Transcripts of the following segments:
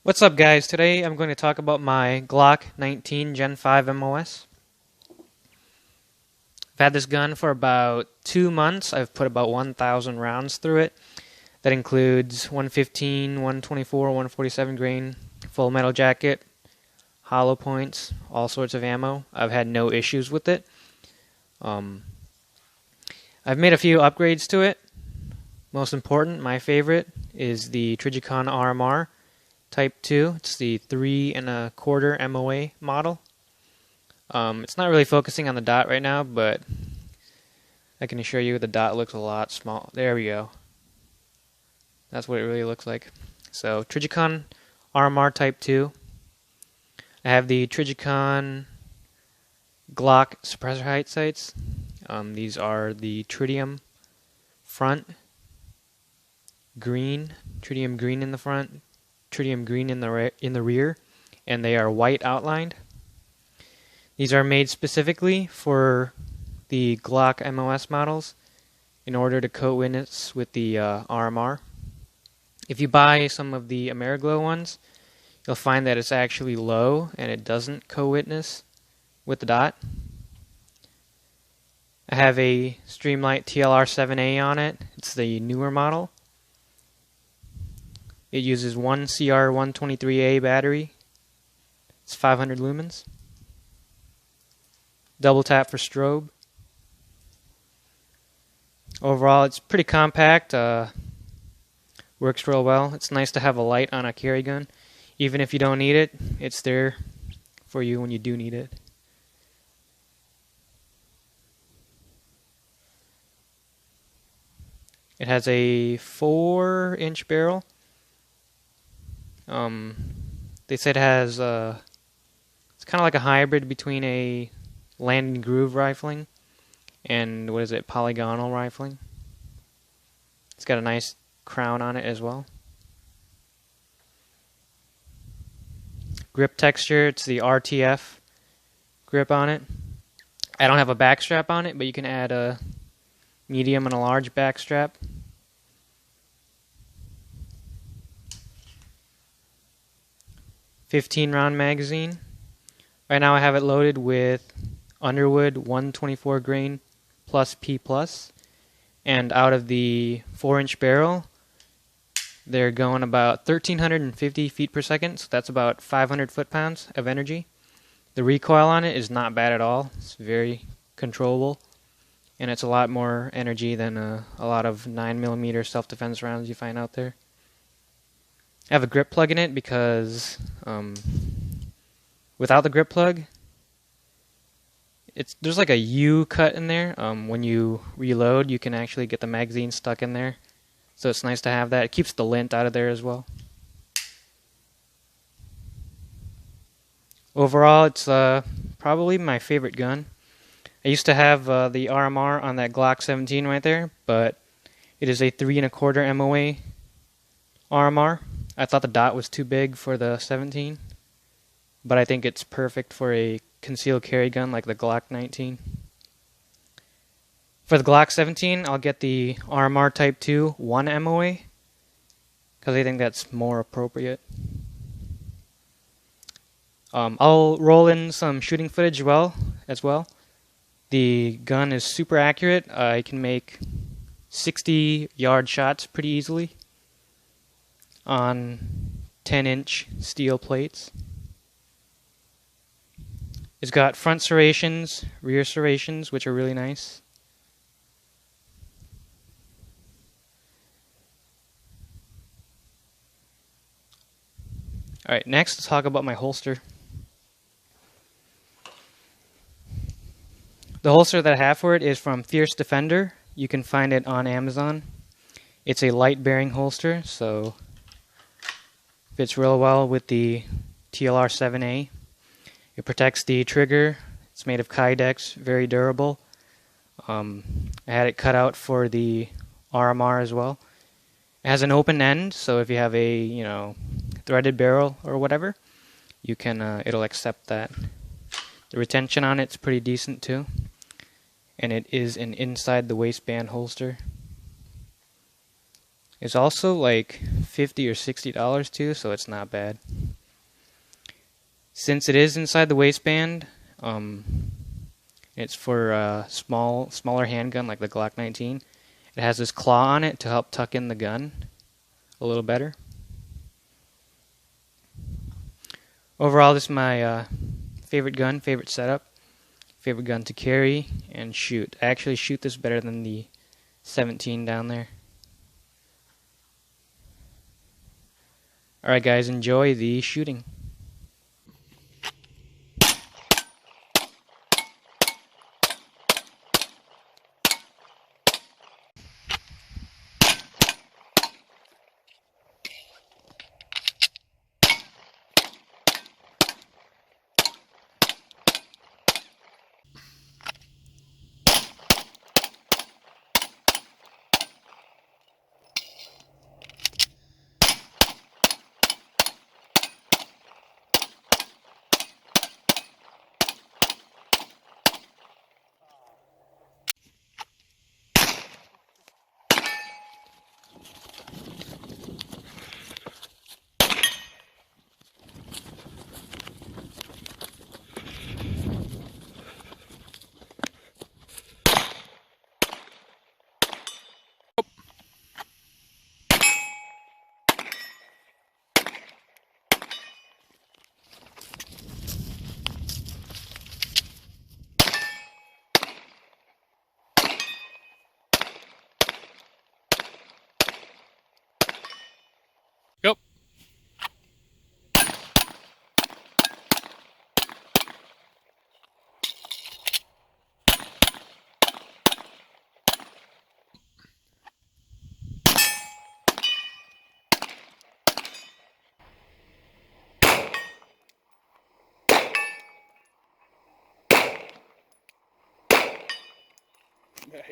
What's up, guys? Today I'm going to talk about my Glock 19 Gen 5 MOS. I've had this gun for about 2 months. I've put about 1,000 rounds through it. That includes 115, 124, 147 grain, full metal jacket, hollow points, all sorts of ammo. I've had no issues with it. I've made a few upgrades to it. Most important, my favorite, is the Trijicon RMR Type 2. It's the 3 1/4 MOA model. It's not really focusing on the dot right now, but I can assure you the dot looks a lot small. There we go. That's what it really looks like. So Trijicon RMR Type 2. I have the Trijicon Glock suppressor height sights. These are the Tritium front, green, Tritium green in the front, Tritium green in the rear, and they are white outlined. These are made specifically for the Glock MOS models in order to co-witness with the RMR. If you buy some of the Ameriglow ones, you'll find that it's actually low and it doesn't co-witness with the dot. I have a Streamlight TLR7A on it. It's the newer model. It uses one CR123A battery. It's 500 lumens. Double tap for strobe. Overall, it's pretty compact. Works real well. It's nice to have a light on a carry gun. Even if you don't need it, it's there for you when you do need it. It has a 4-inch barrel. They said it has it's kind of like a hybrid between a landing groove rifling and polygonal rifling. It's got a nice crown on it as well. Grip texture, it's the RTF grip on it. I don't have a back strap on it, but you can add a medium and a large back strap. .15-round magazine. Right now I have it loaded with Underwood 124 grain plus P+, and out of the 4-inch barrel, they're going about 1,350 feet per second, so that's about 500 foot-pounds of energy. The recoil on it is not bad at all. It's very controllable, and it's a lot more energy than a lot of 9mm self-defense rounds you find out there. I have a grip plug in it because without the grip plug, there's like a U cut in there. When you reload, you can actually get the magazine stuck in there. So it's nice to have that. It keeps the lint out of there as well. Overall, it's probably my favorite gun. I used to have the RMR on that Glock 17 right there, but it is a 3 1/4 MOA RMR. I thought the dot was too big for the 17, but I think it's perfect for a concealed carry gun like the Glock 19. For the Glock 17, I'll get the RMR Type 2 1 MOA because I think that's more appropriate. I'll roll in some shooting footage as well. The gun is super accurate. I can make 60-yard shots pretty easily on 10-inch steel plates. It's got front serrations, rear serrations, which are really nice. Alright, next let's talk about my holster. The holster that I have for it is from Fierce Defender. You can find it on Amazon. It's a light bearing holster, so fits real well with the TLR7A. It protects the trigger. It's made of Kydex, very durable. I had it cut out for the RMR as well. It has an open end, so if you have a threaded barrel or whatever, you can it'll accept that. The retention on it's pretty decent too, and it is an inside the waistband holster. It's also like $50 or $60 too, so it's not bad. Since it is inside the waistband, it's for a smaller handgun like the Glock 19. It has this claw on it to help tuck in the gun a little better. Overall, this is my favorite gun, favorite setup, favorite gun to carry and shoot. I actually shoot this better than the 17 down there. Alright guys, enjoy the shooting. Yep.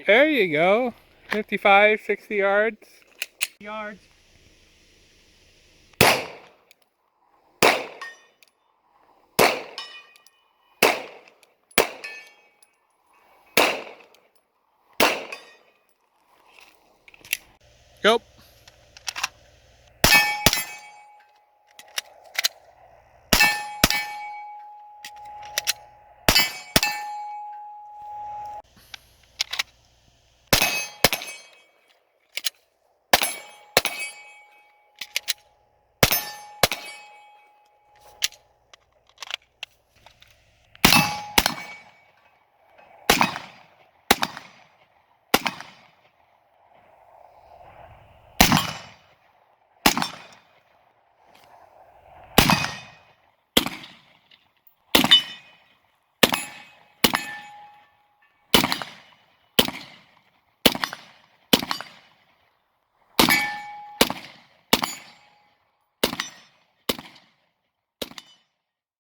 There you go. 55, 60 yards. Yep.